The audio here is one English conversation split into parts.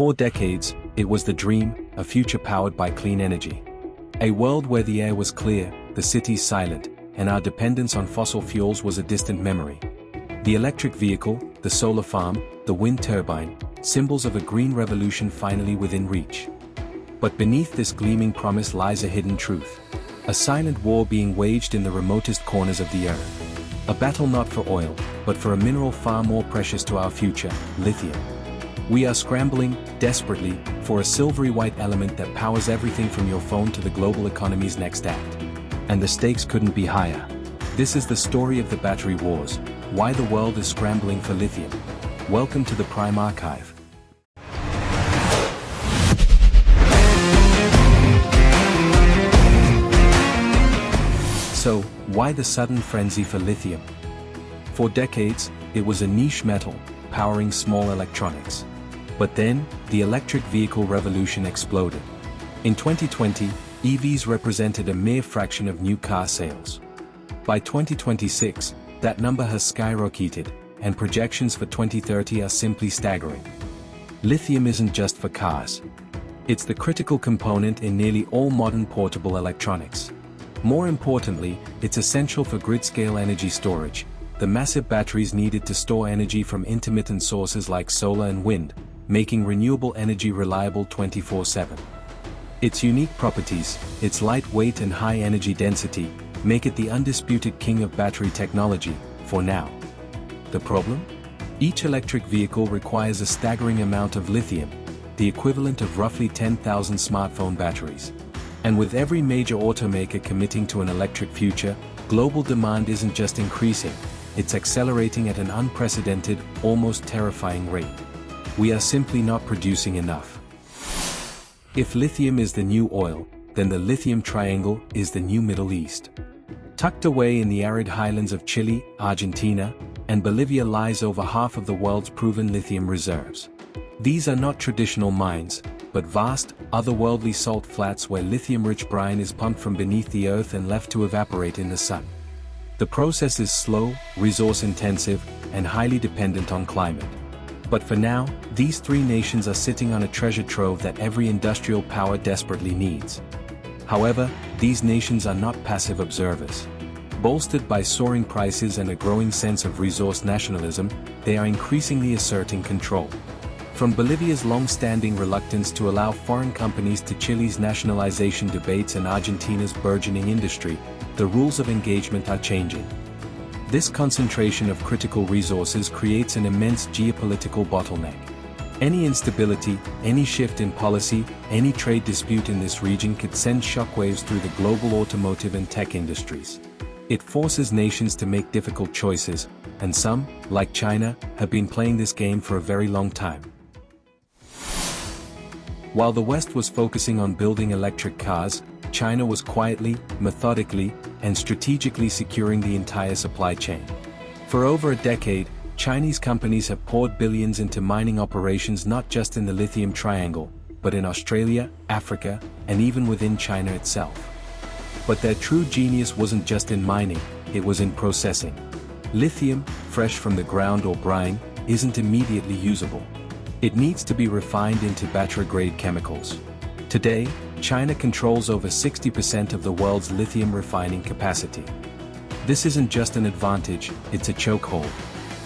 4 decades, it was the dream, a future powered by clean energy. A world where the air was clear, the cities silent, and our dependence on fossil fuels was a distant memory. The electric vehicle, the solar farm, the wind turbine, symbols of a green revolution finally within reach. But beneath this gleaming promise lies a hidden truth. A silent war being waged in the remotest corners of the earth. A battle not for oil, but for a mineral far more precious to our future, lithium. We are scrambling, desperately, for a silvery-white element that powers everything from your phone to the global economy's next act. And the stakes couldn't be higher. This is the story of the battery wars, why the world is scrambling for lithium. Welcome to the Prime Archive. So, why the sudden frenzy for lithium? For decades, it was a niche metal, powering small electronics. But then, the electric vehicle revolution exploded. In 2020, EVs represented a mere fraction of new car sales. By 2026, that number has skyrocketed, and projections for 2030 are simply staggering. Lithium isn't just for cars. It's the critical component in nearly all modern portable electronics. More importantly, it's essential for grid-scale energy storage, the massive batteries needed to store energy from intermittent sources like solar and wind, making renewable energy reliable 24/7. Its unique properties, its lightweight and high energy density, make it the undisputed king of battery technology, for now. The problem? Each electric vehicle requires a staggering amount of lithium, the equivalent of roughly 10,000 smartphone batteries. And with every major automaker committing to an electric future, global demand isn't just increasing, it's accelerating at an unprecedented, almost terrifying rate. We are simply not producing enough. If lithium is the new oil, then the Lithium Triangle is the new Middle East. Tucked away in the arid highlands of Chile, Argentina, and Bolivia lies over half of the world's proven lithium reserves. These are not traditional mines, but vast, otherworldly salt flats where lithium-rich brine is pumped from beneath the earth and left to evaporate in the sun. The process is slow, resource-intensive, and highly dependent on climate. But for now, these three nations are sitting on a treasure trove that every industrial power desperately needs. However, these nations are not passive observers. Bolstered by soaring prices and a growing sense of resource nationalism, they are increasingly asserting control. From Bolivia's long-standing reluctance to allow foreign companies to Chile's nationalization debates and Argentina's burgeoning industry, the rules of engagement are changing. This concentration of critical resources creates an immense geopolitical bottleneck. Any instability, any shift in policy, any trade dispute in this region could send shockwaves through the global automotive and tech industries. It forces nations to make difficult choices, and some, like China, have been playing this game for a very long time. While the West was focusing on building electric cars, China was quietly, methodically, and strategically securing the entire supply chain. For over a decade, Chinese companies have poured billions into mining operations not just in the Lithium Triangle, but in Australia, Africa, and even within China itself. But their true genius wasn't just in mining, it was in processing. Lithium, fresh from the ground or brine, isn't immediately usable. It needs to be refined into battery-grade chemicals. Today, China controls over 60% of the world's lithium refining capacity. This isn't just an advantage, it's a chokehold.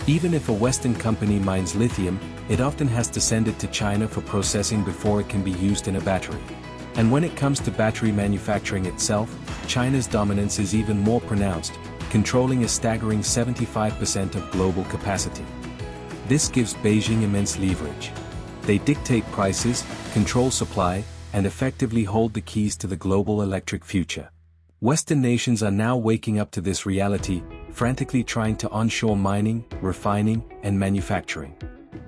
Even if a Western company mines lithium, it often has to send it to China for processing before it can be used in a battery. And when it comes to battery manufacturing itself, China's dominance is even more pronounced, controlling a staggering 75% of global capacity. This gives Beijing immense leverage. They dictate prices, control supply, and effectively hold the keys to the global electric future. Western nations are now waking up to this reality, frantically trying to onshore mining, refining, and manufacturing.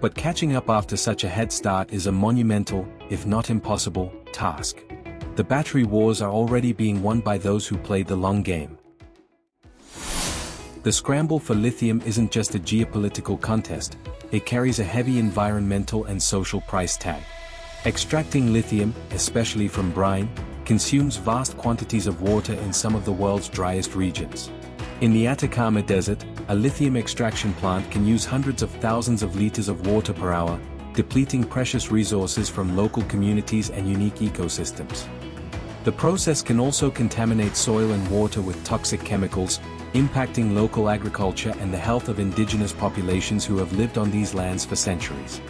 But catching up after such a head start is a monumental, if not impossible, task. The battery wars are already being won by those who played the long game. The scramble for lithium isn't just a geopolitical contest, it carries a heavy environmental and social price tag. Extracting lithium, especially from brine, consumes vast quantities of water in some of the world's driest regions. In the Atacama Desert, a lithium extraction plant can use hundreds of thousands of liters of water per hour, depleting precious resources from local communities and unique ecosystems. The process can also contaminate soil and water with toxic chemicals, impacting local agriculture and the health of indigenous populations who have lived on these lands for centuries.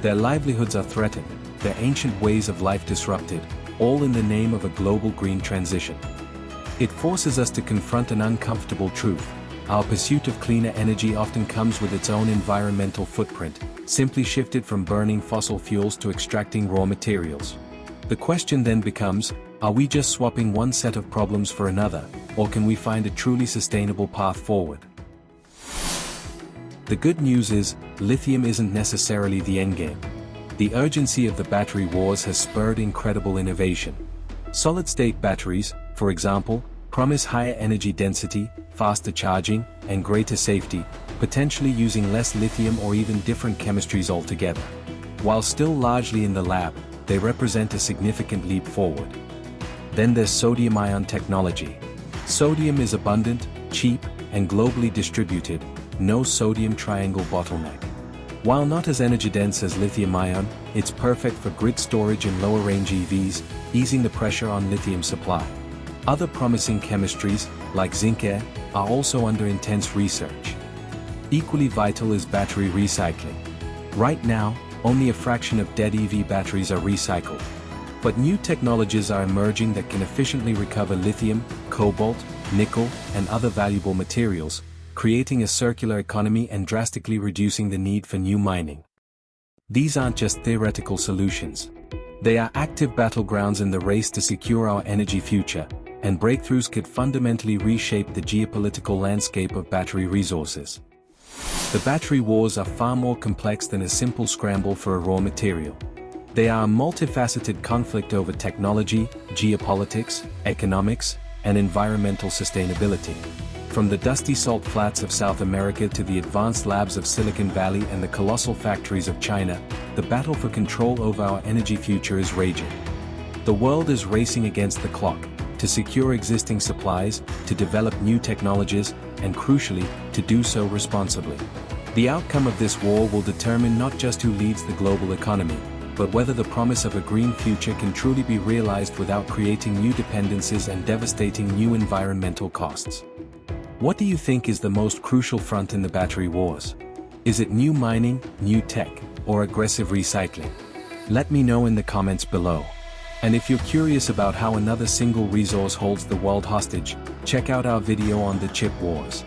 Their livelihoods are threatened, their ancient ways of life disrupted, all in the name of a global green transition. It forces us to confront an uncomfortable truth. Our pursuit of cleaner energy often comes with its own environmental footprint, simply shifted from burning fossil fuels to extracting raw materials. The question then becomes, are we just swapping one set of problems for another, or can we find a truly sustainable path forward? The good news is, lithium isn't necessarily the endgame. The urgency of the battery wars has spurred incredible innovation. Solid-state batteries, for example, promise higher energy density, faster charging, and greater safety, potentially using less lithium or even different chemistries altogether. While still largely in the lab, they represent a significant leap forward. Then there's sodium-ion technology. Sodium is abundant, cheap, and globally distributed, no sodium triangle bottleneck. While not as energy-dense as lithium-ion, it's perfect for grid storage and lower-range EVs, easing the pressure on lithium supply. Other promising chemistries, like zinc-air, are also under intense research. Equally vital is battery recycling. Right now, only a fraction of dead EV batteries are recycled. But new technologies are emerging that can efficiently recover lithium, cobalt, nickel, and other valuable materials, creating a circular economy and drastically reducing the need for new mining. These aren't just theoretical solutions. They are active battlegrounds in the race to secure our energy future, and breakthroughs could fundamentally reshape the geopolitical landscape of battery resources. The battery wars are far more complex than a simple scramble for a raw material. They are a multifaceted conflict over technology, geopolitics, economics, and environmental sustainability. From the dusty salt flats of South America to the advanced labs of Silicon Valley and the colossal factories of China, the battle for control over our energy future is raging. The world is racing against the clock, to secure existing supplies, to develop new technologies, and crucially, to do so responsibly. The outcome of this war will determine not just who leads the global economy, but whether the promise of a green future can truly be realized without creating new dependencies and devastating new environmental costs. What do you think is the most crucial front in the battery wars? Is it new mining, new tech, or aggressive recycling? Let me know in the comments below. And if you're curious about how another single resource holds the world hostage, check out our video on the chip wars.